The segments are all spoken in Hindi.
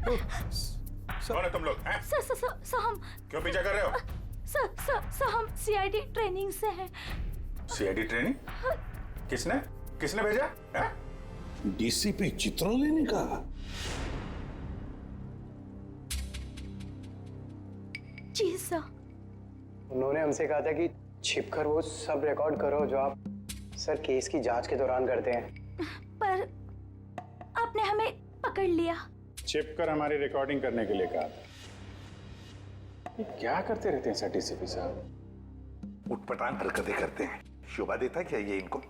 कौन है तुम लोग हैं? सर हम क्यों पीछा कर रहे हो? सर हम सीआईडी ट्रेनिंग से हैं। CID training? किसने किसने भेजा है? डीसीपी चित्रोले ने कहा। जी सर। उन्होंने हमसे कहा था कि छिपकर वो सब रिकॉर्ड करो जो आप सर केस की जांच के दौरान करते हैं। पर आपने हमें पकड़ लिया। छिपकर हमारी रिकॉर्डिंग करने के लिए कहा था। ये क्या करते रहते हैं सर डीसीपी साहब? उटपटांग हरकतें करते हैं। शोभा देता क्या ये इनको?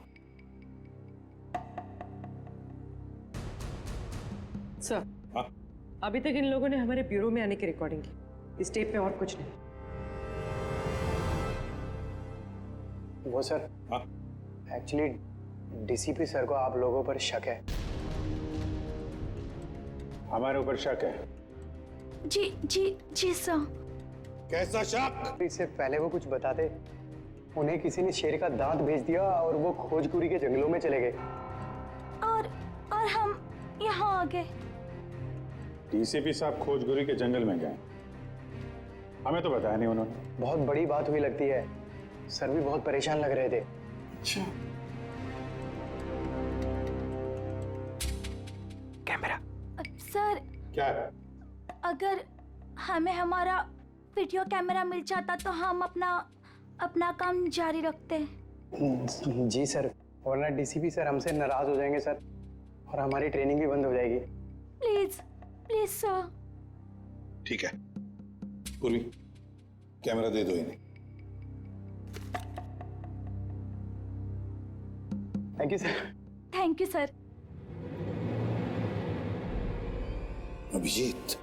सर, अभी तक इन लोगों ने हमारे ब्यूरो में आने की रिकॉर्डिंग की। इस टेप में और कुछ नहीं। वो सर एक्चुअली डीसीपी सर को आप लोगों पर शक है। हमारे ऊपर शक है? जी सर। कैसा शक? इससे पहले वो कुछ बताते, उन्हें किसी ने शेर का दांत भेज दिया और वो खोजकुरी के जंगलों में चले गए। और हम यहाँ आ गए। डीसीपी साहब खोजगुरी के जंगल में गए? हमें तो बताया नहीं उन्होंने। बहुत बड़ी बात हुई लगती है। सर भी बहुत परेशान लग रहे थे। अच्छा, कैमरा सर क्या है? अगर हमें हमारा वीडियो कैमरा मिल जाता तो हम अपना काम जारी रखते। जी सर, वरना डीसीपी सर हमसे नाराज हो जाएंगे सर, और हमारी ट्रेनिंग भी बंद हो जाएगी। Please sir. ठीक है। पूर्वी, कैमरा दे दो इन्हें। Thank you sir. Thank you sir. Abhijit,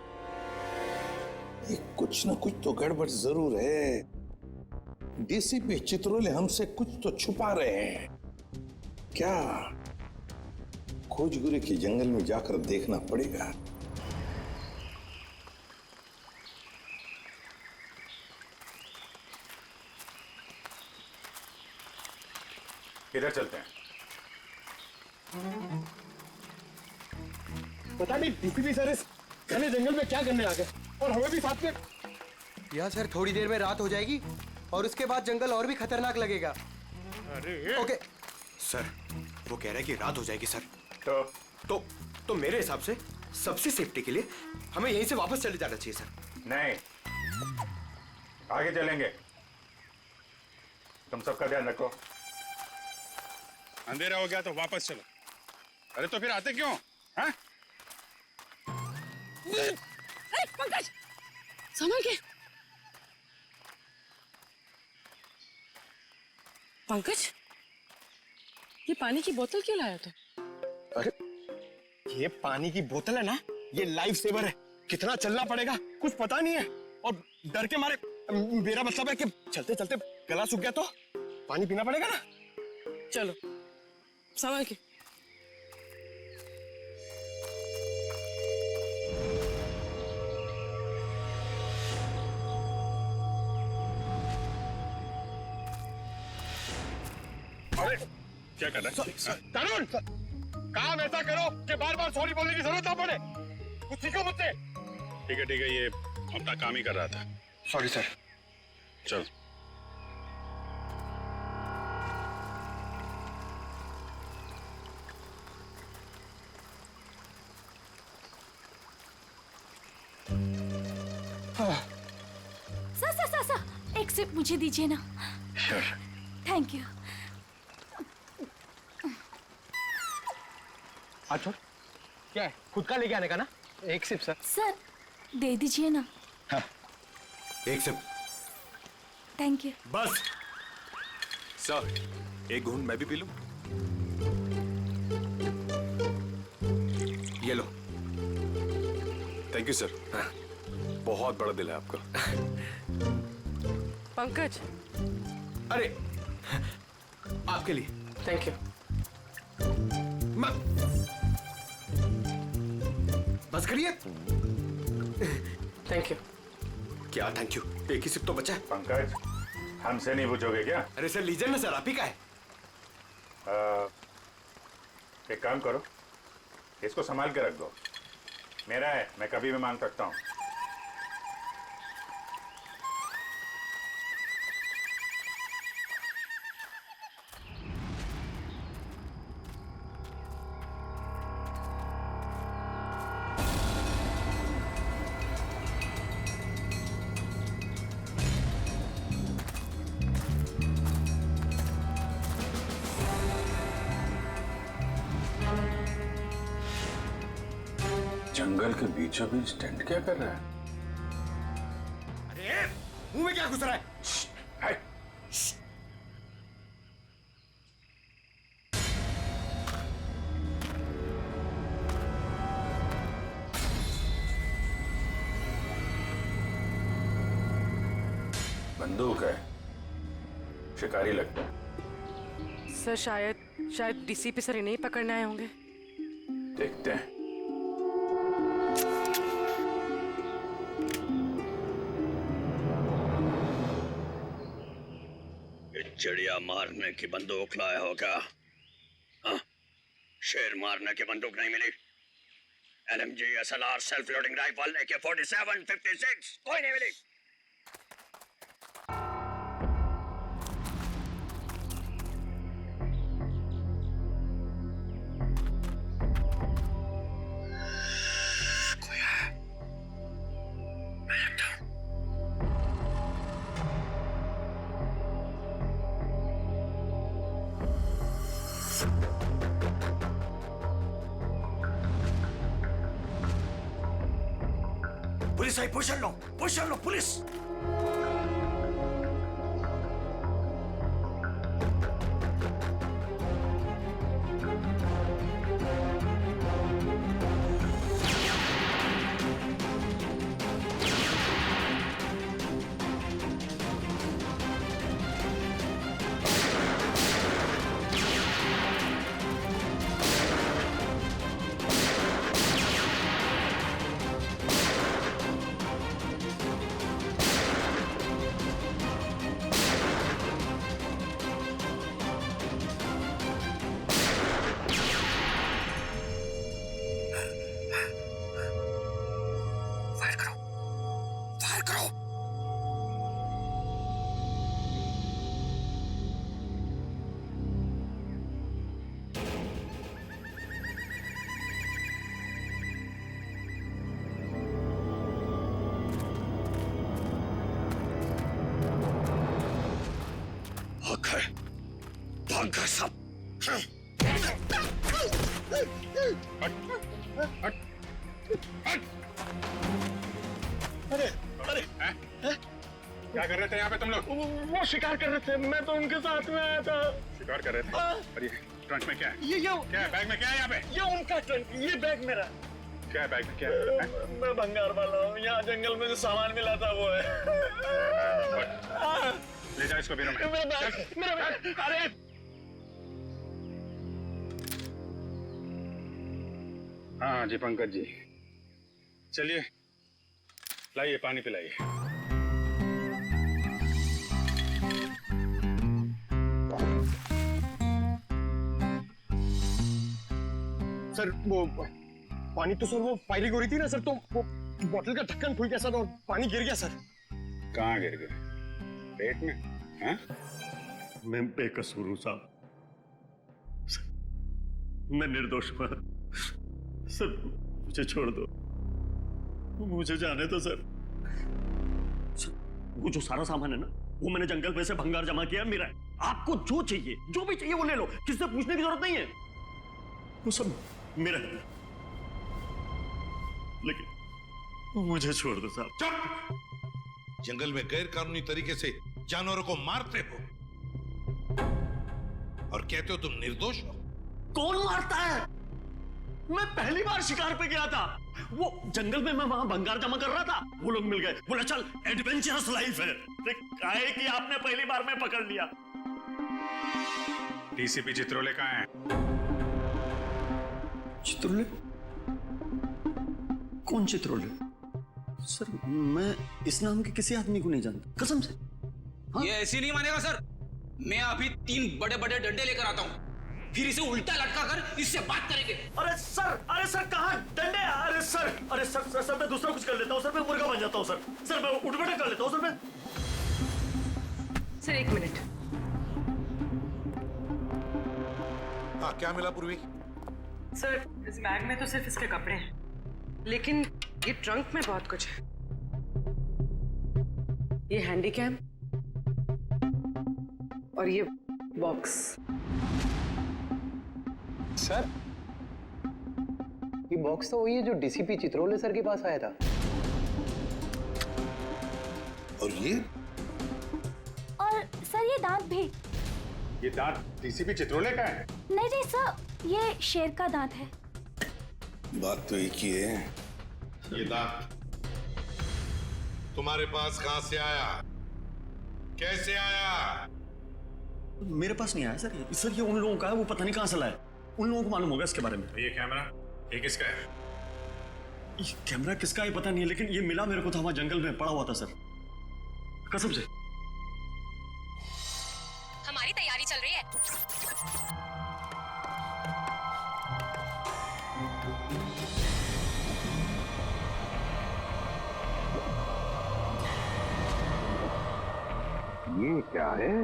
ये कुछ ना कुछ तो गड़बड़ जरूर है। डीसीपी चित्रोले हमसे कुछ तो छुपा रहे हैं। क्या? खोजगुरी के जंगल में जाकर देखना पड़ेगा। इधर चलते हैं। पता नहीं डीसीपी सर इस घने जंगल में क्या करने आ गए, और हमें भी साथ में। यहाँ सर थोड़ी देर में रात हो जाएगी और उसके बाद जंगल और भी खतरनाक लगेगा। अरे ओके सर, वो कह रहा है कि रात हो जाएगी सर। तो मेरे हिसाब से सबसे सेफ्टी के लिए हमें यहीं से वापस चले जाना चाहिए सर। नहीं, आगे चलेंगे। तुम सबका ध्यान रखो। अंधेरा हो गया तो वापस चलो। अरे तो फिर आते क्यों? हाँ? अरे पंकज, संभल के। पंकज, ये पानी की बोतल क्यों लाया तू? अरे ये पानी की बोतल है ना, ये लाइफ सेवर है। कितना चलना पड़ेगा कुछ पता नहीं है, और डर के मारे मेरा मतलब है कि चलते चलते गला सूख गया तो पानी पीना पड़ेगा ना। चलो संभल के। अरे क्या कर रहा है? तरुण, काम ऐसा करो कि बार बार सॉरी बोलने की जरूरत ना पड़े। कुछ सीखो मुझसे। ठीक है, ये अपना काम ही कर रहा था। Sorry sir. चल। सर एक सिप मुझे दीजिए ना। Thank you. अच्छा क्या है, खुद का लेके आने का ना? एक सिप सर। सर दे दीजिए ना। एक सिप। Thank you. बस सर, एक घूंट मैं भी पी लूं? ये लो। Thank you sir. बहुत बड़ा दिल है आपका। पंकज, अरे आपके लिए। Thank you. बस करिए। Thank you. क्या थैंक यू? एक ही सिप तो बचा है। पंकज, हमसे नहीं पूछोगे क्या? अरे सर लीजिए ना सर, आप ही का है। एक काम करो, इसको संभाल के रख दो। मेरा है, मैं कभी भी मांग सकता हूँ। जंगल के बीचों बीच टेंट क्या कर रहा है? अरे मुंह में क्या घुस रहा है? हाय! बंदूक है, शिकारी लगता है। सर शायद डीसीपी सर इन्हें ही पकड़ने आए होंगे। देखते हैं। चिड़िया मारने की बंदूक लाया होगा। हाँ? शेर मारने की बंदूक नहीं मिली। LMG, SLR, self loading rifle, AK-47, 56 कोई नहीं मिली। पुलिस आई, पोजीशन लो पुलिस। भाग सब। अरे अरे क्या कर रहे थे यहाँ पे तुम लोग? वो शिकार कर रहे थे, मैं तो उनके साथ में आया था। शिकार कर रहे थे? और ये ट्रंक में क्या है? ये क्या है बैग में? क्या है यहाँ पे? ये उनका ट्रंक, ये बैग मेरा। क्या है बैग में? क्या है? मैं भंगार वाला हूँ, यहाँ जंगल में जो सामान मिला था वो है। ले जाओ इसको बीरों में। मेरा बैग। अरे हाँ जी पंकज जी, चलिए लाइए पानी पिलाइए। सर वो पानी तो सर वो फायरिंग हो रही थी ना सर, तो वो बोतल का ढक्कन खुल गया सर और पानी गिर गया सर। कहाँ गिर गए? पेट में? हाँ? मैं बेकसूर हूं साहब, मैं निर्दोष हूं सर, मुझे छोड़ दो, मुझे जाने दो सर। वो जो सारा सामान है ना, वो मैंने जंगल में से भंगार जमा किया मेरा है। आपको जो चाहिए, जो भी चाहिए वो ले लो, किसी से पूछने की जरूरत नहीं है, वो सब मेरा है। लेकिन मुझे छोड़ दो साहब। चुप! जंगल में गैर कानूनी तरीके से जानवरों को मारते हो और कहते हो तुम निर्दोष हो। कौन मारता है? मैं पहली बार शिकार पे गया था, वो जंगल में मैं वहां भंगार जमा कर रहा था, वो लोग मिल गए, बोला चल एडवेंचरस लाइफ है। काहे कि आपने पहली बार में पकड़ लिया। डीसीपी चित्रोले कहाँ है? चित्रोले? कौन चित्रोले? सर मैं इस नाम के किसी आदमी को नहीं जानता, कसम से। ये ऐसे नहीं मानेगा सर, मैं अभी 3 बड़े बड़े डंडे लेकर आता हूँ, फिर इसे उल्टा लटका कर इससे बात करेंगे। अरे सर कहाँ डंडे? अरे सर मैं दूसरा कुछ कर लेता हूँ सर, मैं मुर्गा बन जाता हूँ सर मैं उठ बैठक कर लेता हूँ सर मैं। Sir 1 minute. हाँ, क्या मिला पूर्वी? सर इस बैग में तो सिर्फ इसके कपड़े हैं, लेकिन ये ट्रंक में बहुत कुछ है। ये हैंडी कैम और ये बॉक्स। सर ये बॉक्स तो वही है जो डीसीपी चित्रोले सर के पास आया था। और ये? और सर ये दांत भी। ये दांत डीसीपी चित्रोले का है? नहीं सर, ये शेर का दांत है। बात तो एक ही है। ये दांत तुम्हारे पास कहां से आया? कैसे आया? मेरे पास नहीं आया सर ये उन लोगों का है, वो पता नहीं कहां से लाया, उन लोगों को मालूम होगा इसके बारे में। ये कैमरा ये किसका है? ये कैमरा किसका है पता नहीं है, लेकिन ये मिला मेरे को था वहां जंगल में पड़ा हुआ था सर, कसम से। हमारी तैयारी चल रही है। ये क्या है?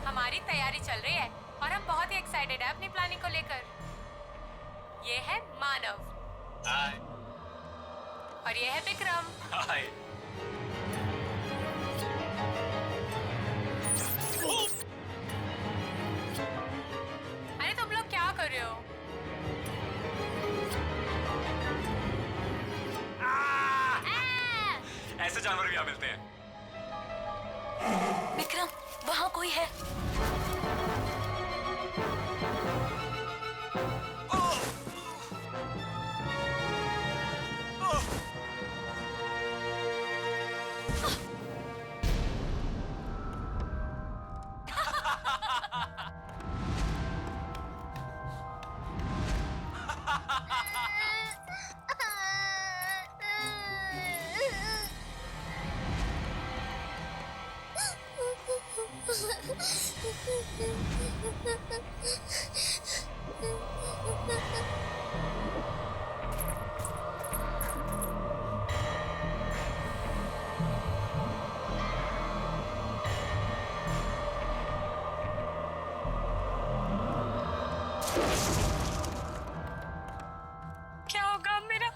हमारी तैयारी चल रही है और हम बहुत ही एक्साइटेड है अपनी प्लानिंग को लेकर। ये है मानव। हाय। और ये है विक्रम। हाय। अरे तुम लोग क्या कर रहे हो? ऐसे जानवर भी यहाँ मिलते हैं। विक्रम, वहाँ कोई है। क्या होगा अब मेरा?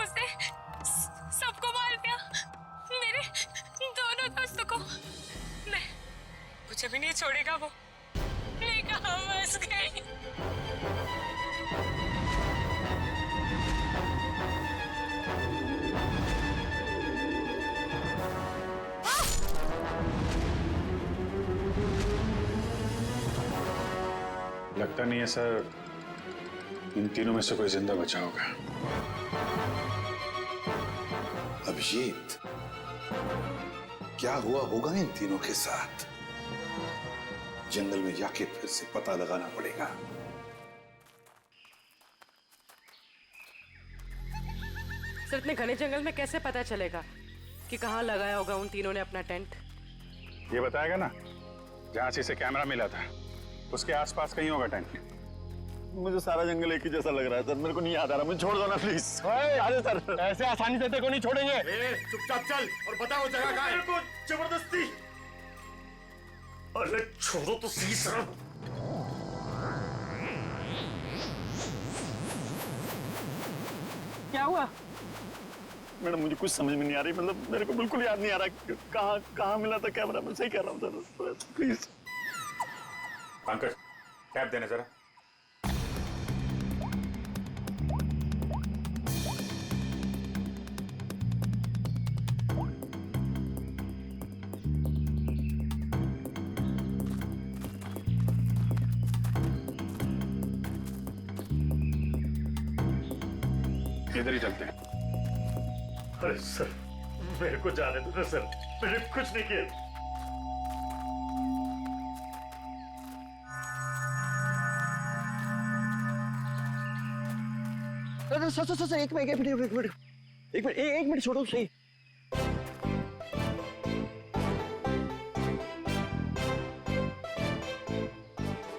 उसने सबको मार दिया, मेरे दोनों दोस्तों को। मैं मुझे भी नहीं छोड़ेगा वो। मैं कहाँ फंस गई? लगता नहीं है सर इन तीनों में से कोई जिंदा बचा होगा। अभिजीत, क्या हुआ होगा इन तीनों के साथ? जंगल में जाके फिर से पता लगाना पड़ेगा। सर इतने घने जंगल में कैसे पता चलेगा कि कहाँ लगाया होगा उन तीनों ने अपना टेंट? ये बताएगा ना, जहां से इसे कैमरा मिला था उसके आसपास कहीं होगा टेंट। मुझे सारा जंगल एक ही जैसा लग रहा है सर, मेरे को नहीं याद आ रहा, मुझे छोड़ दो ना प्लीज। अरे सर ऐसे आसानी से तेरे को नहीं छोड़ेंगे। चुपचाप चल और बताओ जगह कहाँ है? मेरे को जबरदस्ती। अरे छोड़ो तो सही सर। क्या हुआ? मैडम मुझे कुछ समझ में नहीं आ रही, मतलब मेरे को बिल्कुल याद नहीं आ रहा कहाँ मिला था कैमरा। मैं सही कह रहा हूँ सर, प्लीज। पंकज, कैप देना जरा। इधर ही चलते हैं। अरे सर मेरे को जाने दो ना सर, मैंने कुछ नहीं किया। सर एक मिनट छोड़ो सही।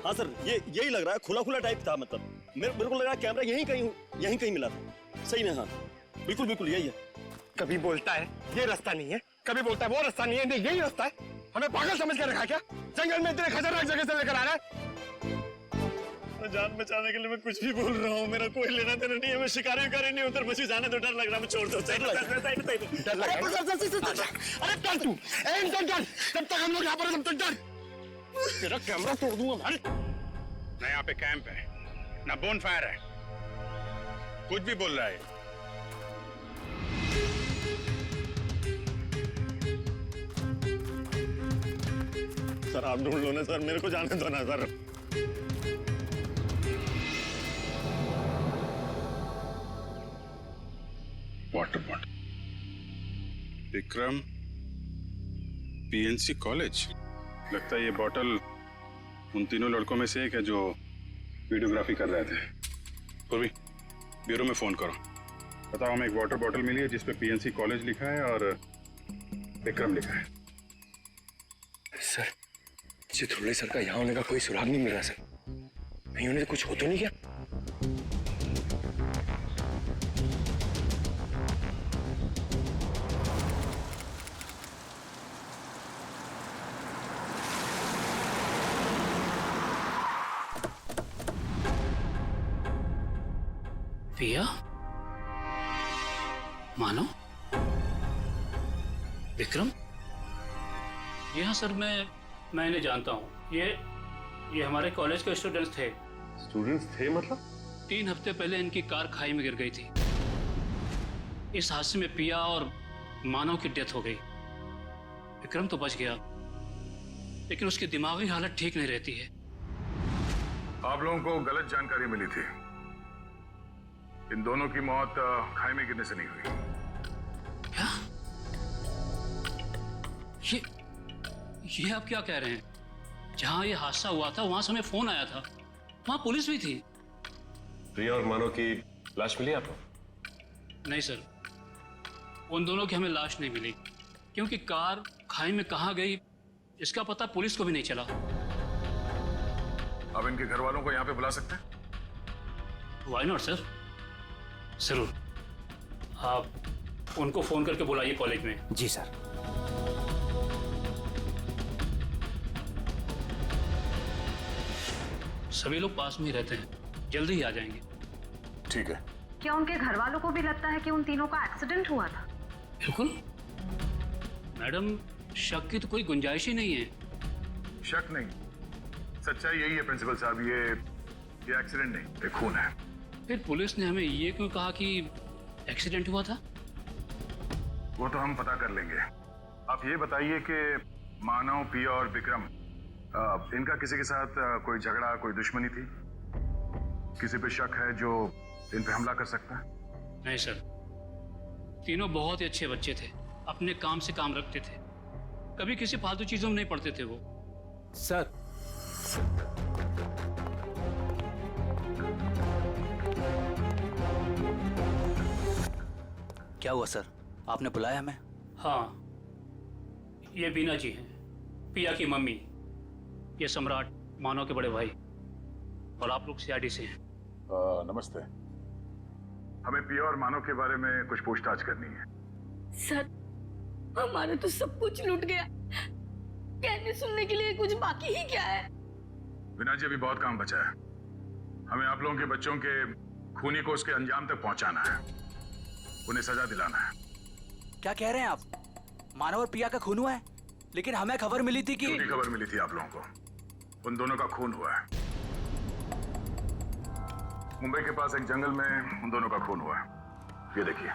हाँ सर, ये यही लग रहा है, खुला खुला टाइप था। मतलब मेरे को लग रहा है कैमरा यहीं कहीं मिला था। सही में हाँ, बिल्कुल बिल्कुल यही है। कभी बोलता है ये रास्ता नहीं है, कभी बोलता है वो रास्ता नहीं है, नहीं यही रास्ता है। हमें पागल समझ कर रखा क्या? जंगल में इतने खतरनाक जगह से लेकर आ रहा है। जान बचाने के लिए मैं कुछ भी बोल रहा हूँ, मेरा कोई लेना देना नहीं है। मैं शिकारी नहीं उधर, मुझे जाने तो डर लग रहा है। मैं छोड़ दो, डर लग रहा है। अरे कर तू, जब तक हम लोग यहाँ पर हैं, तब तक डर। तेरा कैमरा तोड़ दूंगा भाई। ना यहाँ पे कैंप है, ना बोन फायर है, कुछ भी बोल रहा है। सर आप ढूंढ लो ना सर, मेरे को जाने दो ना sir. Water bottle, Vikram PNC college. लगता है ये बॉटल उन तीनों लड़कों में से एक है जो वीडियोग्राफी कर रहे थे। पूर्वी, ब्यूरो में फोन करो, बताओ हमें एक वाटर बॉटल मिली है जिसपे पीएनसी कॉलेज लिखा है और विक्रम लिखा है। सर, चित्रोले सर का यहाँ होने का कोई सुराग नहीं मिल रहा सर। नहीं होने तो कुछ हो तो नहीं क्या? पिया, मानो, विक्रम। ये हाँ सर, मैं इन्हें जानता हूँ। ये हमारे कॉलेज के स्टूडेंट्स थे। स्टूडेंट्स थे मतलब? 3 हफ्ते पहले इनकी कार खाई में गिर गई थी। इस हादसे में पिया और मानव की डेथ हो गई। विक्रम तो बच गया, लेकिन उसकी दिमागी हालत ठीक नहीं रहती है। आप लोगों को गलत जानकारी मिली थी। इन दोनों की मौत खाई में गिरने से नहीं हुई। क्या? ये आप क्या कह रहे हैं? जहां ये हादसा हुआ था वहां से हमें फोन आया था, वहां पुलिस भी थी। प्रिया और मानो की लाश मिली आपको? नहीं सर, उन दोनों की हमें लाश नहीं मिली, क्योंकि कार खाई में कहाँ गई इसका पता पुलिस को भी नहीं चला। अब इनके घर वालों को यहाँ पे बुला सकते हैं? व्हाई नॉट सर, जरूर। आप उनको फोन करके बुलाइए कॉलेज में। जी सर। सभी लोग पास में ही रहते हैं, जल्दी ही आ जाएंगे। ठीक है। क्या उनके घर वालों को भी लगता है कि उन तीनों का एक्सीडेंट हुआ था? बिल्कुल मैडम, शक की तो कोई गुंजाइश ही नहीं है। शक नहीं, सच्चाई यही है प्रिंसिपल साहब। ये एक्सीडेंट नहीं, ये खून है। फिर पुलिस ने हमें ये क्यों कहा कि एक्सीडेंट हुआ था? वो तो हम पता कर लेंगे। आप ये बताइए कि मानव, पिया और विक्रम, इनका किसी के साथ कोई झगड़ा, कोई दुश्मनी थी? किसी पे शक है जो इन पे हमला कर सकता है? नहीं सर, तीनों बहुत ही अच्छे बच्चे थे, अपने काम से काम रखते थे, कभी किसी फालतू चीजों में नहीं पड़ते थे वो। सर, क्या हुआ सर? आपने बुलाया हमें? हाँ, ये बीना जी हैं, पिया की मम्मी। ये सम्राट, मानव के बड़े भाई, और आप लोग सीआईडी से हैं। नमस्ते। हमें पिया और मानव के बारे में कुछ पूछताछ करनी है। सर, हमारा तो सब कुछ लूट गया। कहने सुनने के लिए कुछ बाकी ही क्या है? विना जी, अभी बहुत काम बचा है। हमें आप लोगों के बच्चों के खूनी को उसके अंजाम तक पहुंचाना है, उन्हें सजा दिलाना है। क्या कह रहे हैं आप? मानव और पिया का खून हुआ है, लेकिन हमें खबर मिली थी कि... झूठी खबर मिली थी आप लोगों को। उन दोनों का खून हुआ है। मुंबई के पास एक जंगल में उन दोनों का खून हुआ है। ये देखिए।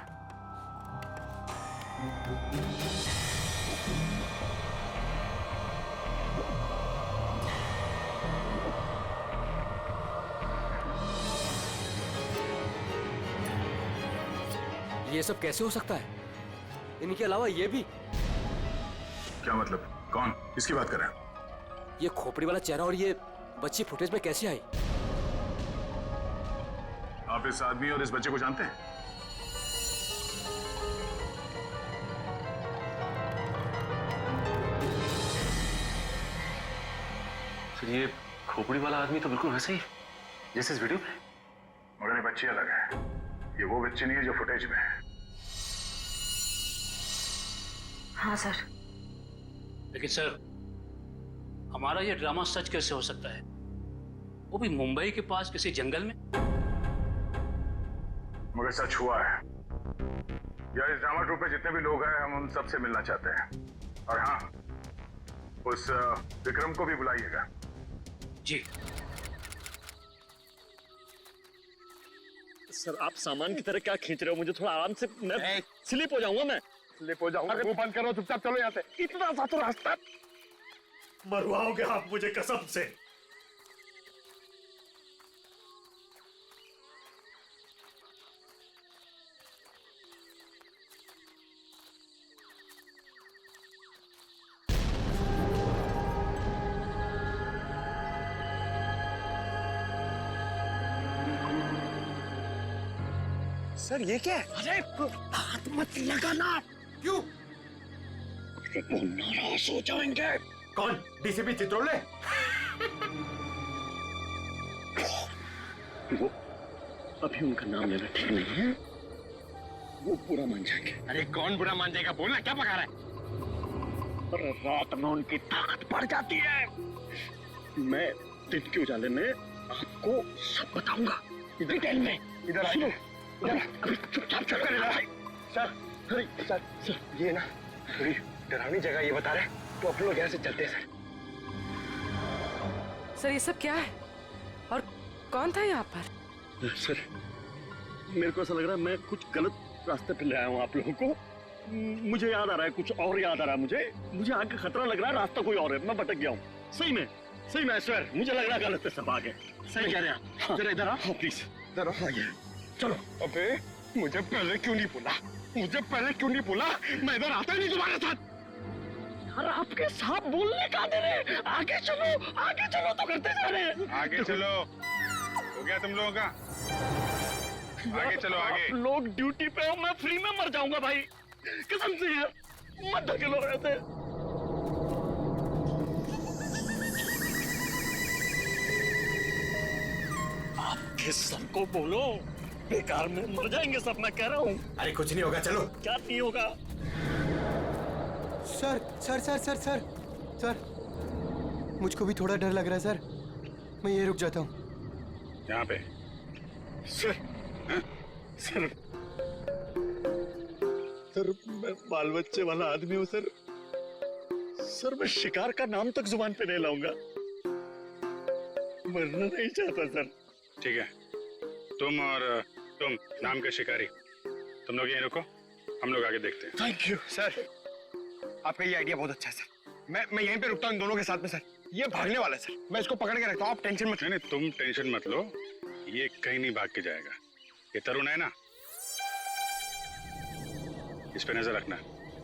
ये सब कैसे हो सकता है? इनके अलावा ये भी... क्या मतलब? कौन? किसकी बात कर रहे हैं? ये खोपड़ी वाला चेहरा और ये बच्ची फुटेज में कैसे आई? आप इस आदमी और इस बच्चे को जानते हैं? फिर ये खोपड़ी वाला आदमी तो बिल्कुल वैसे ही जैसे इस वीडियो में। मगर ये बच्ची अलग है। ये वो बच्ची नहीं है जो फुटेज में है। हाँ सर। लेकिन सर, हमारा ये ड्रामा सच कैसे हो सकता है, वो भी मुंबई के पास किसी जंगल में? मगर सच हुआ है। यार, इस ड्रामा ट्रूप में जितने भी लोग हैं, हम उन सबसे मिलना चाहते हैं। और हाँ, उस विक्रम को भी बुलाइएगा। जी सर, आप सामान की तरह क्या खींच रहे हो? मुझे थोड़ा आराम से, मैं स्लिप हो जाऊंगा। मैं स्लिप हो जाऊंगा? मुंह बंद करो, चुपचाप चलो यहाँ से। इतना सा तो रास्ता। मरवाओगे आप मुझे कसम से। सर, ये क्या है? अरे हाथ मत लगाना। क्यों? वो नाराज हो जाएंगे। कौन? डीसीपी चित्रोले? वो अभी उनका नाम लेना ठीक नहीं है। वो बुरा मान जाएंगे। अरे कौन बुरा मान जाएगा? बोलना, क्या पका रहा है? और रात में उनकी ताकत बढ़ जाती है। मैं दिन के उजाले में आपको सब बताऊंगा डिटेल में। इधर आइए। अभी चुपचाप चल कर इधर। सर, सर, ये ना थोड़ी डरावनी जगह ये बता रहे हैं, तो अपन लोग यहाँ से चलते हैं। सर, ये सब क्या है और कौन था यहाँ पर? सर, मेरे को ऐसा लग रहा है मैं कुछ गलत रास्ते पे ले आया हूँ आप लोगों को। मुझे याद आ रहा है, कुछ और याद आ रहा है मुझे आगे खतरा लग रहा है, रास्ता कोई और है, मैं भटक गया हूँ। सही में सर, मुझे लग रहा है गलत पे सब आगे। सही कह रहे हैं आप। जरा इधर आओ प्लीज। इधर आओ, आइए। चलो। अबे मुझे पहले क्यों नहीं बोला? मैं इधर आता ही नहीं तुम्हारे साथ। यार, आपके साथ बोलने का दे रहे। आगे चलो तो करते जा रहे हैं। आगे चलो। हो गया तुम लोगों का? आगे चलो, आगे। आप लोग ड्यूटी पे हो, मैं फ्री में मर जाऊंगा भाई, कसम से यार। मत धकेलो ऐसे। आपके सबको बोलो, बेकार में मर जाएंगे सब, मैं कह रहा हूँ। अरे कुछ नहीं होगा, चलो। क्या नहीं होगा? सर, मुझको भी थोड़ा डर लग रहा है सर। मैं ये रुक जाता हूँ यहाँ पे। सर, मैं बाल बच्चे वाला आदमी हूँ सर, मैं शिकार का नाम तक जुबान पे नहीं लाऊंगा। मरना नहीं चाहता सर। ठीक है, तुम नाम के शिकारी, तुम लोग यहीं रुको, हम लोग आगे देखते हैं। थैंक यू सर, आपका ये आइडिया बहुत अच्छा है सर। मैं यहीं पे रुकता हूँ इन दोनों के साथ में सर। ये भागने वाला है सर, मैं इसको पकड़ के रखता हूँ, आप टेंशन मत। नहीं, तुम टेंशन मत लो, ये कहीं नहीं भाग के जाएगा। ये तरुण है ना, इस पे नजर रखना।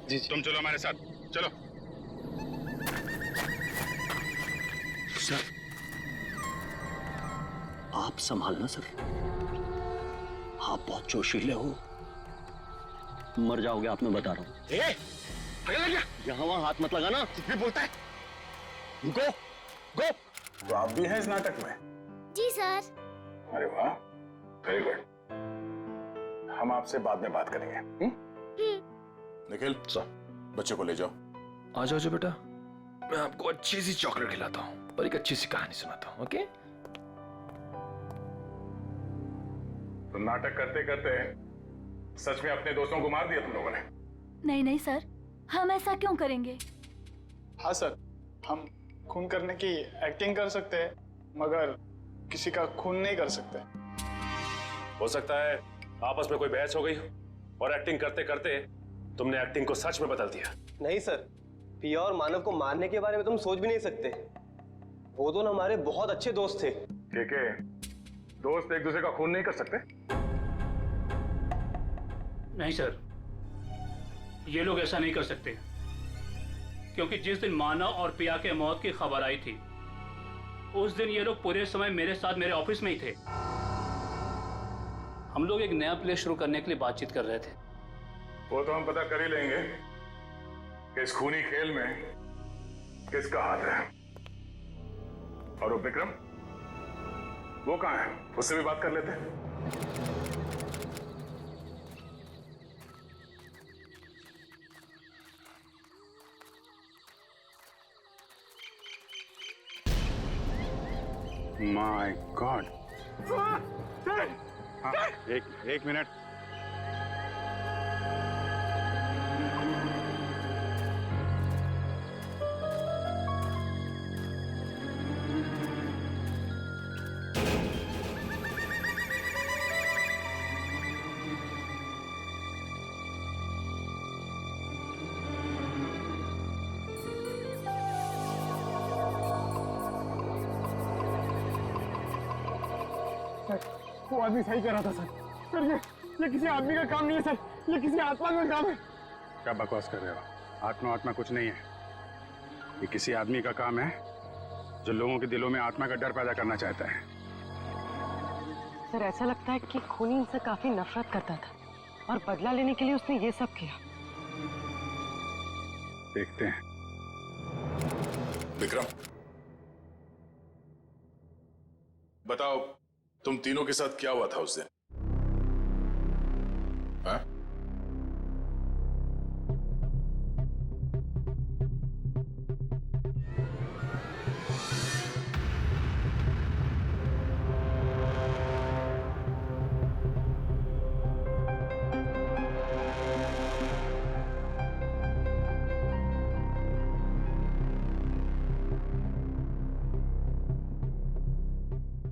जी। तुम चलो हमारे साथ, चलो। सर, आप संभालना सर, आप बहुत जोशीले हो, मर जाओगे आप, मैं बता रहा हूँ। यहाँ वहां हाथ मत लगाना, कुछ भी बोलता है। गो। तो आप भी हैं इस नाटक में? जी सर। अरे वाह, वेरी गुड। हम आपसे बाद में बात करेंगे। निखिल, बच्चे को ले जाओ। आ जाओ बेटा, मैं आपको अच्छी सी चॉकलेट खिलाता हूँ और एक अच्छी सी कहानी सुनाता हूँ। ओके? तो नाटक करते करते सच में अपने दोस्तों को मार दिया तुम लोगों ने? नहीं सर, हम ऐसा क्यों करेंगे? हाँ सर, हम खून करने की एक्टिंग कर सकते हैं, मगर किसी का खून नहीं कर सकते। हो सकता है आपस में कोई बहस हो गई और एक्टिंग करते करते तुमने एक्टिंग को सच में बदल दिया। नहीं सर, पिया और मानव को मारने के बारे में तुम सोच भी नहीं सकते। वो दोनों हमारे बहुत अच्छे दोस्त थे। ठीक है, दोस्त एक दूसरे का खून नहीं कर सकते? नहीं सर, ये लोग ऐसा नहीं कर सकते, क्योंकि जिस दिन मानव और पिया के मौत की खबर आई थी, उस दिन ये लोग पूरे समय मेरे साथ मेरे ऑफिस में ही थे। हम लोग एक नया प्ले शुरू करने के लिए बातचीत कर रहे थे। वो तो हम पता कर ही लेंगे कि इस खूनी खेल में किसका हाथ है। और वो विक्रम, वो कहाँ है? उससे भी बात कर लेते हैं। My God. हाँ, एक मिनट। वो आदमी सही कह रहा था सर। ये किसी आदमी का काम नहीं है सर, ये किसी आत्मा का काम है। क्या बकवास कर रहे हो? आत्मा कुछ नहीं है। ये किसी आदमी का काम है जो लोगों के दिलों में आत्मा का डर पैदा करना चाहता है। सर ऐसा लगता है कि खूनी इनसे काफी नफरत करता था और बदला लेने के लिए उसने ये सब किया। देखते हैं। विक्रम, बताओ तुम तीनों के साथ क्या हुआ था उस दिन? हाँ?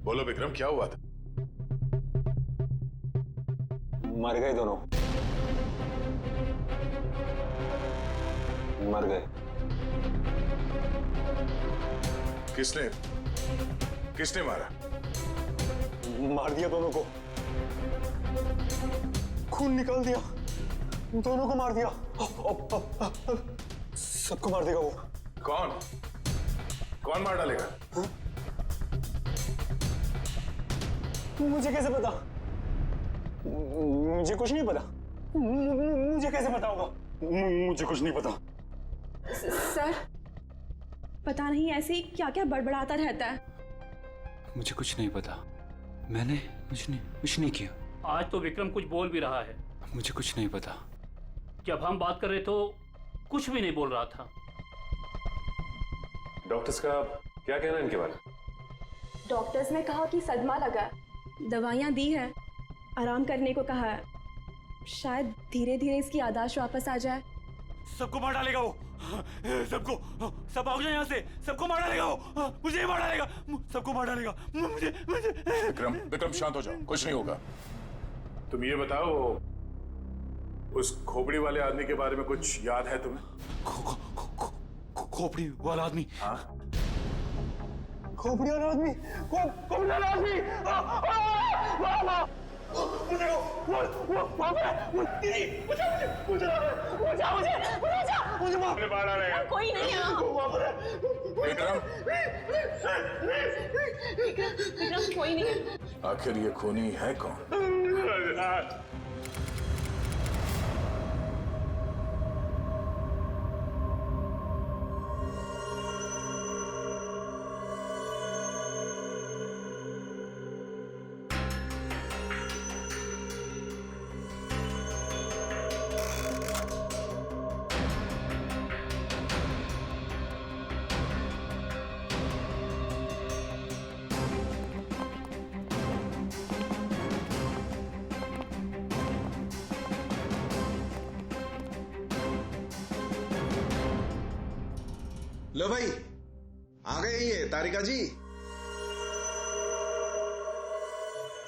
बोलो विक्रम, क्या हुआ था? मर गए दोनों, मर गए। किसने मारा? मार दिया दोनों को, खून निकाल दिया, दोनों को मार दिया। सबको मार देगा वो। कौन मार डालेगा? मुझे कैसे पता? मुझे कुछ नहीं पता। मुझे कैसे पता होगा? मुझे कुछ नहीं पता। सर पता नहीं ऐसे ही क्या क्या बड़बड़ाता रहता है। मुझे कुछ नहीं पता, मैंने कुछ नहीं किया। आज तो विक्रम कुछ बोल भी रहा है। मुझे कुछ नहीं पता। जब हम बात कर रहे तो कुछ भी नहीं बोल रहा था। डॉक्टर्स का क्या कहना है इनके बारे में? डॉक्टर्स ने कहा कि सदमा लगा, दवाइयाँ दी है, आराम करने को कहा है। शायद धीरे धीरे इसकी याददाश्त वापस आ जाए। सबको मार डालेगा वो, सबको, सब भाग जाए यहाँ से, सबको मार डालेगा वो, मुझे ही मार डालेगा, सबको मार डालेगा, मुझे। विक्रम शांत हो जाओ, कुछ नहीं होगा। तुम ये बताओ, उस खोपड़ी वाले आदमी के बारे में कुछ याद है तुम्हें? खोपड़ी वाला आदमी? हाँ, खोपड़ी वाला आदमी, खोपड़ी वाला आदमी। कोई नहीं है। विक्रम, कोई नहीं है। आखिर ये खूनी है कौन? लो भाई, आ गए ये तारिका जी।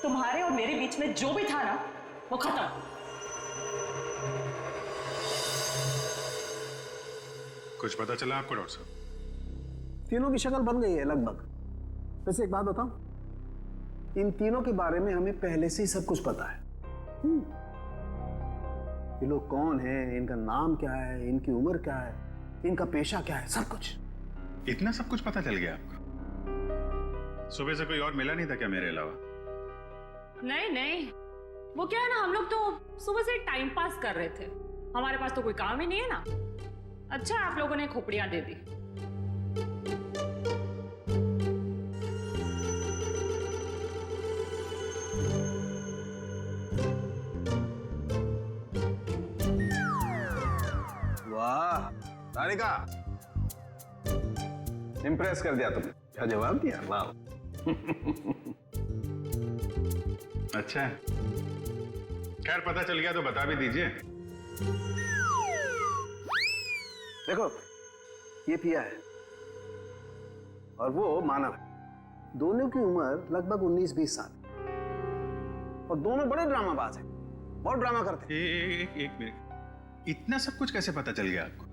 तुम्हारे और मेरे बीच में जो भी था ना, वो खत्म। कुछ पता चला आपको डॉक्टर साहब? तीनों की शक्ल बन गई है लगभग। वैसे एक बात बताऊं, इन तीनों के बारे में हमें पहले से ही सब कुछ पता है। ये लोग कौन हैं, इनका नाम क्या है, इनकी उम्र क्या है, इनका पेशा क्या है, सब कुछ। इतना सब कुछ पता चल गया आपको? सुबह से कोई और मिला नहीं था क्या मेरे अलावा? नहीं, वो क्या है ना, हम लोग तो सुबह से टाइम पास कर रहे थे, हमारे पास तो कोई काम ही नहीं है ना। अच्छा आप लोगों ने खोपड़ियां दे दी। तारिका, इम्प्रेस कर दिया तुमने। क्या जवाब दिया, वाह। अच्छा है, खैर पता चल गया तो बता भी दीजिए। देखो, ये पिया है और वो मानव है। दोनों की उम्र लगभग 19-20 साल और दोनों बड़े ड्रामाबाज हैं, बहुत ड्रामा करते हैं। एक मिनट, इतना सब कुछ कैसे पता चल गया आपको?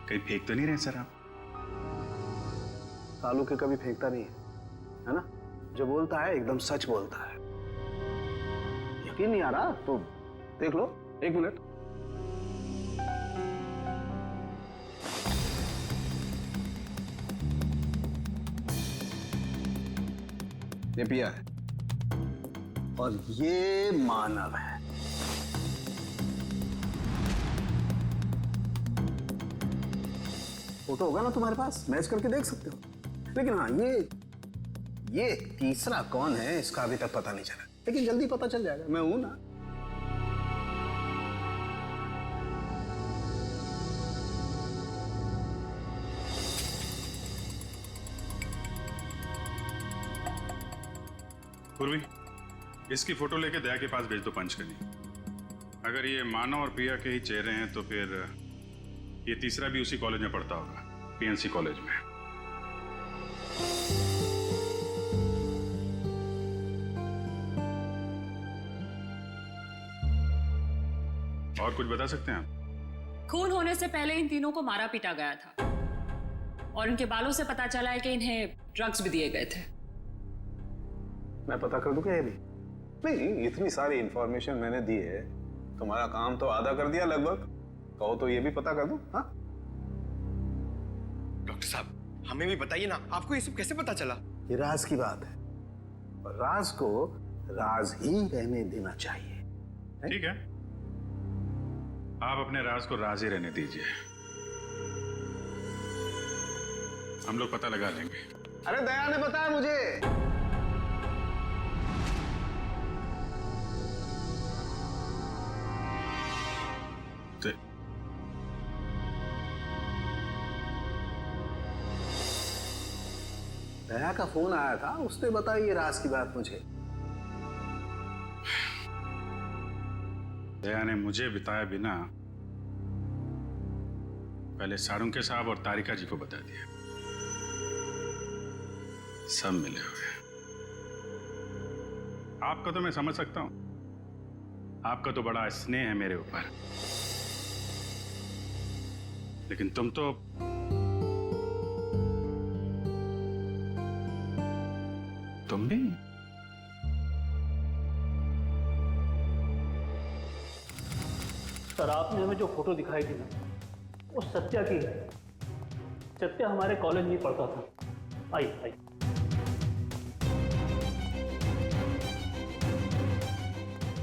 कहीं फेंक तो नहीं रहे सर आप? कालू के कभी फेंकता नहीं है ना? जो बोलता है एकदम सच बोलता है। यकीन नहीं आ रहा तो देख लो, 1 मिनट। ये पिया है और ये मानव है। फोटो होगा ना तुम्हारे पास, मैच करके देख सकते हो। लेकिन हाँ, ये तीसरा कौन है इसका अभी तक पता नहीं चला, लेकिन जल्दी पता चल जाएगा। मैं हूं ना। पूर्वी, इसकी फोटो लेके दया के पास भेज दो पंच करनी। अगर ये मानव और प्रिया के ही चेहरे हैं तो फिर ये तीसरा भी उसी कॉलेज में पढ़ता होगा, पीएनसी कॉलेज में। और कुछ बता सकते हैं आप? खून होने से पहले इन तीनों को मारा पीटा गया था और इनके बालों से पता चला है कि इन्हें ड्रग्स भी दिए गए थे। मैं पता कर दूं क्या ये भी? नहीं, इतनी सारी इंफॉर्मेशन मैंने दी है, तुम्हारा काम तो आधा कर दिया लगभग। कहो तो ये भी पता कर दूं? हाँ? डॉक्टर साहब, हमें भी बताइए ना, आपको ये सब कैसे पता चला? ये राज की बात है और राज को राज ही रहने देना चाहिए। ठीक है, आप अपने राज को राज ही रहने दीजिए, हम लोग पता लगा लेंगे। अरे दया ने बताया मुझे। दया का फोन आया था, उसने बताई ये राज की बात मुझे। दया ने मुझे बताया बिना पहले सारुंके साहब और तारिका जी को बता दिया। सब मिले हुए। आपका तो मैं समझ सकता हूं, आपका तो बड़ा स्नेह है मेरे ऊपर, लेकिन तुम तो तुम भी। सर, आपने हमें जो फोटो दिखाई थी ना, वो सत्या की है। सत्या हमारे कॉलेज में पढ़ता था। आई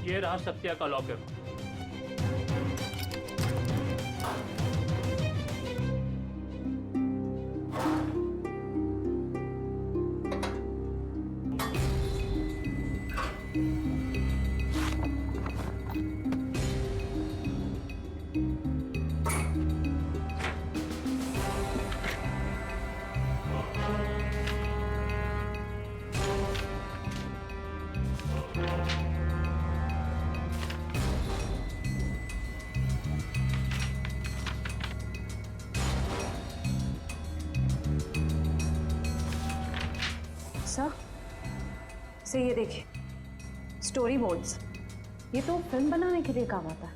ये रहा सत्या का लॉकर। से ये देखिए, स्टोरी बोर्ड्स। ये तो फिल्म बनाने के लिए काम आता है।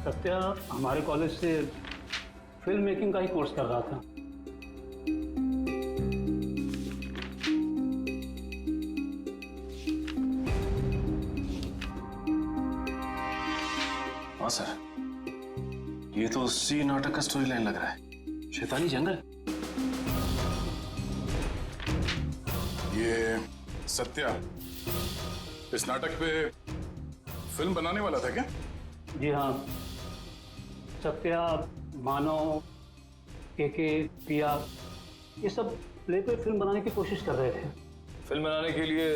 सत्या हमारे कॉलेज से फिल्म मेकिंग का ही कोर्स कर रहा था। हाँ सर, ये तो उसी नाटक का स्टोरी लाइन लग रहा है, शैतानी जंगल। ये सत्या इस नाटक पे फिल्म बनाने वाला था क्या? जी हाँ, सत्या, मानव, के पिया, ये सब प्ले पे फिल्म बनाने की कोशिश कर रहे थे। फिल्म बनाने के लिए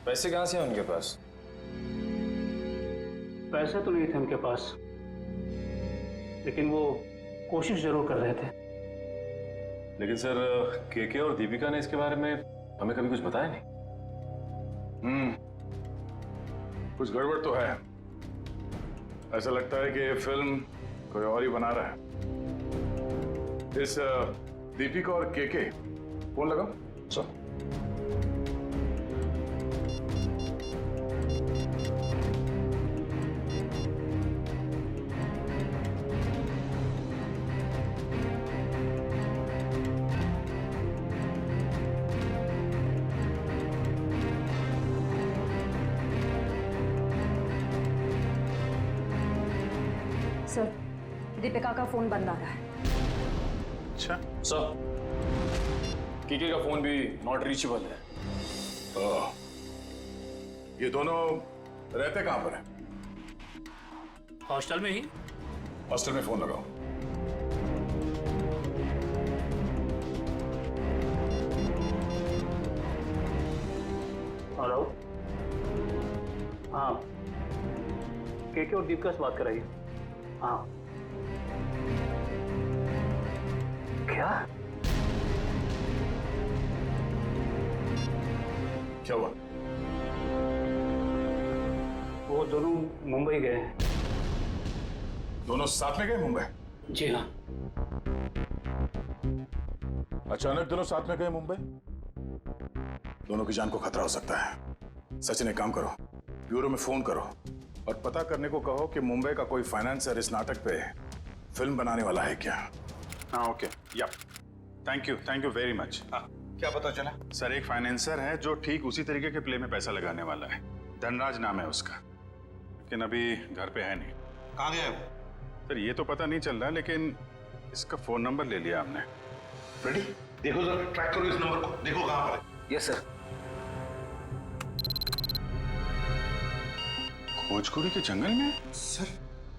पैसे कहाँ से हैं उनके पास? पैसे तो नहीं थे उनके पास, लेकिन वो कोशिश जरूर कर रहे थे। लेकिन सर केके और दीपिका ने इसके बारे में हमें कभी कुछ बताया नहीं। कुछ गड़बड़ तो है। ऐसा लगता है कि ये फिल्म कोई और ही बना रहा है। इस दीपिका और केके फोन लगाओ। सर सर, दीपिका का फोन बंद आ रहा है। अच्छा सर, कीके का फोन भी नॉट रीचेबल है। ये दोनों रहते कहां पर है? हॉस्टल में ही। हॉस्टल में फोन लगाओ। हेलो, हाँ, केके और दीपिका से बात कराइए। हाँ, क्या क्या हुआ? वो दोनों मुंबई गए हैं। दोनों साथ में गए मुंबई? जी हाँ। अचानक दोनों साथ में गए मुंबई? दोनों की जान को खतरा हो सकता है। सचिन, एक काम करो, ब्यूरो में फोन करो और पता करने को कहो कि मुंबई का कोई फाइनेंसर इस नाटक पे फिल्म बनाने वाला है क्या। हाँ ओके, या थैंक यू वेरी मच। क्या पता चला? सर, एक फाइनेंसर है जो ठीक उसी तरीके के प्ले में पैसा लगाने वाला है। धनराज नाम है उसका, लेकिन अभी घर पे है नहीं। कहाँ गया वो? सर ये तो पता नहीं चल रहा, लेकिन इसका फोन नंबर ले लिया हमने। रेडी? देखो जरा, ट्रैक करो इस नंबर को, देखो कहाँ पर है। Yes sir. खोजकुरी के जंगल में? सर,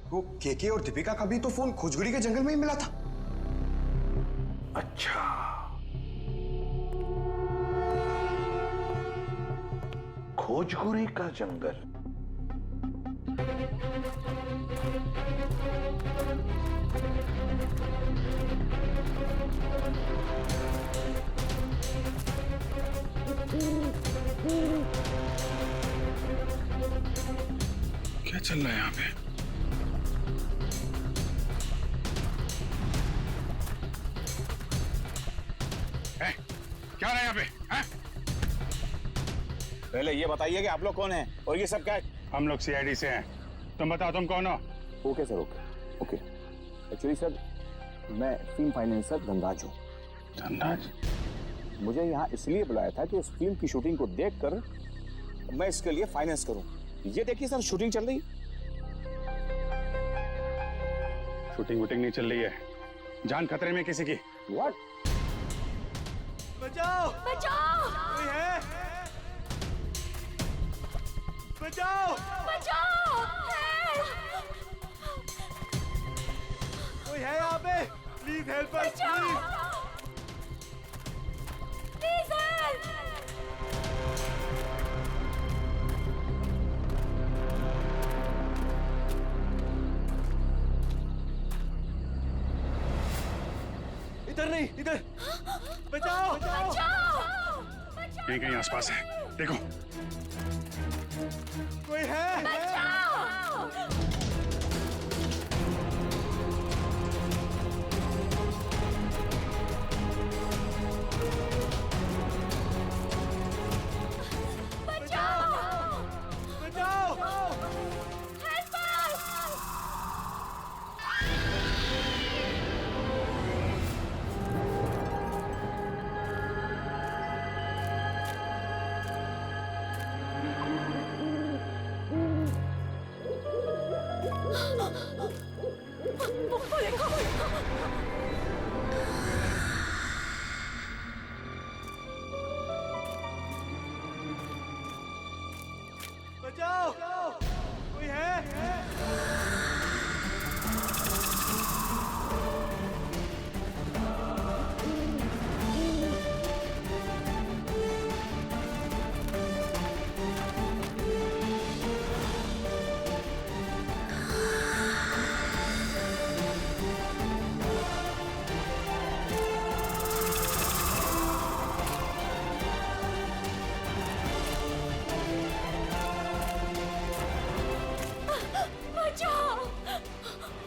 वो केके और दीपिका का भी तो फोन खोजगुड़ी के जंगल में ही मिला था। अच्छा, खोजगुरी का जंगल। क्या चल रहा है यहाँ पे? क्या रहा है यहाँ पे? है? पहले ये बताइए कि आप लोग कौन हैं और ये सब क्या है? हम लोग सीआईडी से हैं। तुम बताओ तुम कौन हो? Okay sir, okay. Actually sir, मैं फिल्म फाइनेंसर धनराज हूँ। धनराज? मुझे यहाँ इसलिए बुलाया था कि इस फिल्म की शूटिंग को देखकर मैं इसके लिए फाइनेंस करूँ। ये देखिए सर, शूटिंग चल रही। शूटिंग वूटिंग नहीं चल रही है, जान खतरे में किसी की। व्हाट? बचाओ! बचाओ! कोई है? बचाओ! बचाओ! कोई है यहाँ पे? Please help us, please. Please help! इधर नहीं, इधर। बचाओ! कहीं कहीं आसपास है, देखो। कोई है? बचाओ! कोई है?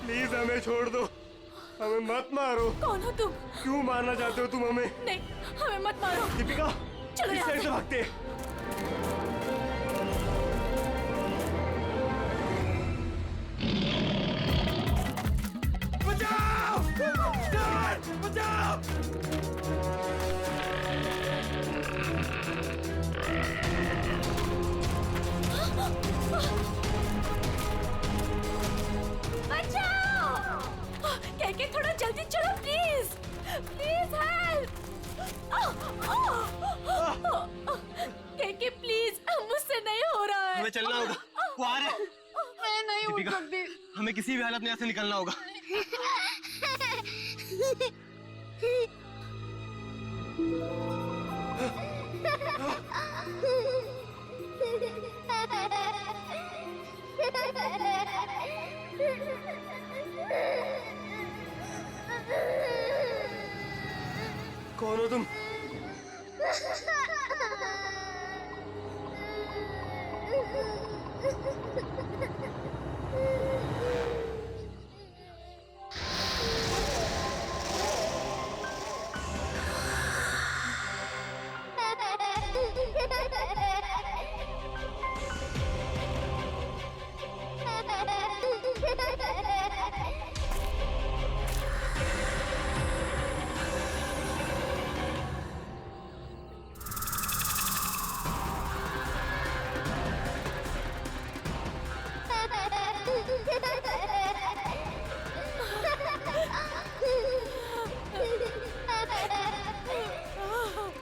प्लीज हमें छोड़ दो, हमें मत मारो। कौन हो तुम? क्यों मारना चाहते हो तुम हमें? नहीं, हमें मत मारो। दीपिका, चलो इस यहाँ साइड से। से भागते हैं। बचाओ! डैड, बचाओ! बचाओ! के थोड़ा जल्दी चलो प्लीज, प्लीज हेल्प। के प्लीज, मुझसे नहीं हो रहा है। हमें चलना होगा, वो आ रहा है। मैं नहीं उठ दीपिका, सकती। हमें किसी भी हालत में यहाँ से निकलना होगा। कौन हो तुम?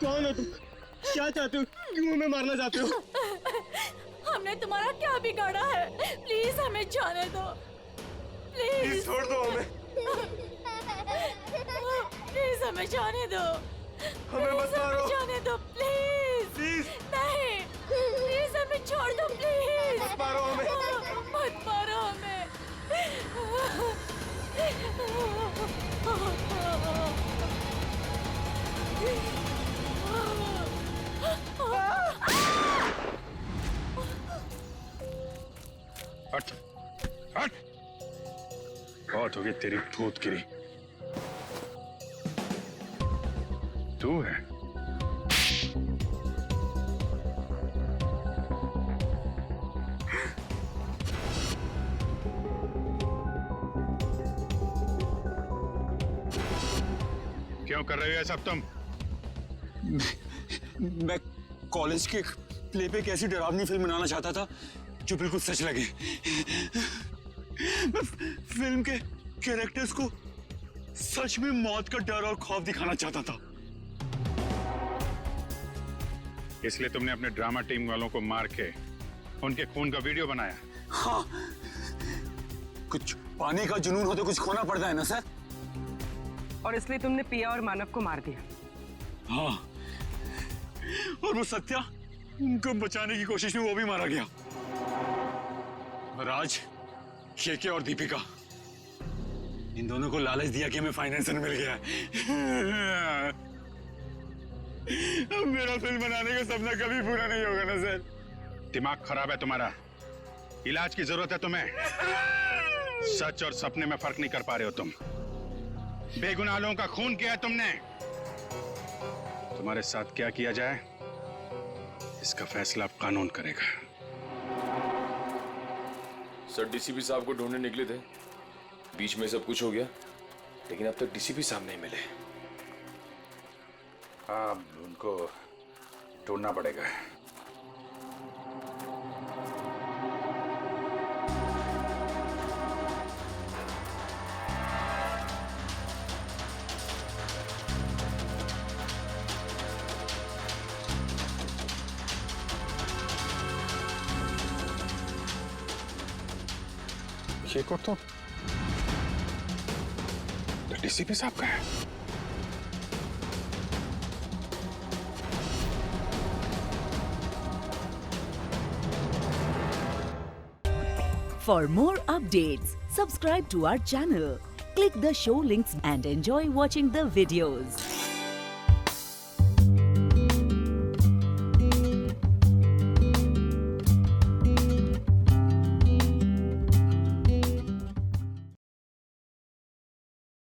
कौन हो तुम? क्या चाहते हो? क्यों हमें मारना चाहते हो? हमने तुम्हारा क्या बिगाड़ा है? प्लीज हमें जाने दो, प्लीज छोड़ दो हमें। प्लीज हमें जाने दो, हमें मत मारो। जाने दो प्लीज। नहीं, प्लीज हमें छोड़ दो प्लीज। मत मारो हमें। मत मारो हमें। हट, हट। बहुत होगी तेरी भूतगिरी। तू है? क्यों कर रहे हो ये सब तुम? मैं कॉलेज के प्ले पे एक ऐसी डरावनी फिल्म बनाना चाहता था जो बिल्कुल सच लगे। मैं फिल्म के कैरेक्टर्स को सच में मौत का डर और खौफ दिखाना चाहता था। इसलिए तुमने अपने ड्रामा टीम वालों को मार के उनके खून का वीडियो बनाया? हाँ, कुछ पाने का जुनून हो तो कुछ खोना पड़ता है ना सर। और इसलिए तुमने पिया और मानव को मार दिया? हाँ, और वो सत्या, उनको बचाने की कोशिश में वो भी मारा गया। राज, केके और दीपिका, इन दोनों को लालच दिया कि हमें फाइनेंसर मिल गया है। अब मेरा फिल्म बनाने का सपना कभी पूरा नहीं होगा ना सर। दिमाग खराब है तुम्हारा, इलाज की जरूरत है तुम्हें। सच और सपने में फर्क नहीं कर पा रहे हो तुम। बेगुनाह लोगों का खून किया है तुमने। तुम्हारे साथ क्या किया जाए इसका फैसला अब कानून करेगा। सर डीसीपी साहब को ढूंढने निकले थे, बीच में सब कुछ हो गया, लेकिन अब तक डीसीपी साहब नहीं मिले। हाँ, उनको ढूंढना पड़ेगा। ये को तो डीसीपी साहब का है। For more updates, subscribe to our channel, click the show links and enjoy watching the videos.